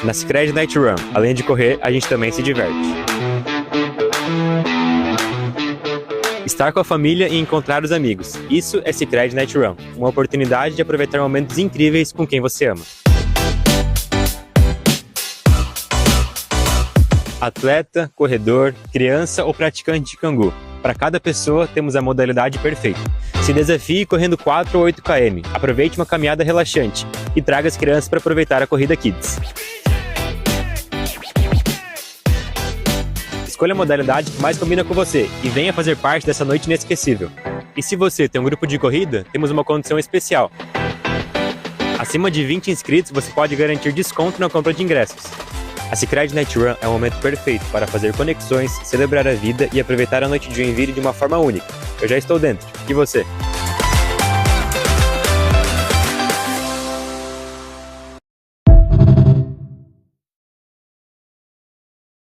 Na Sicredi Night Run, além de correr, a gente também se diverte. Estar com a família e encontrar os amigos. Isso é Sicredi Night Run, uma oportunidade de aproveitar momentos incríveis com quem você ama. Atleta, corredor, criança ou praticante de cangu. Para cada pessoa, temos a modalidade perfeita. Se desafie correndo 4 ou 8 km. Aproveite uma caminhada relaxante e traga as crianças para aproveitar a corrida Kids. Escolha a modalidade que mais combina com você e venha fazer parte dessa noite inesquecível. E se você tem um grupo de corrida, temos uma condição especial. Acima de 20 inscritos, você pode garantir desconto na compra de ingressos. A Sicredi Night Run é o momento perfeito para fazer conexões, celebrar a vida e aproveitar a noite de Joinville de uma forma única. Eu já estou dentro. E você?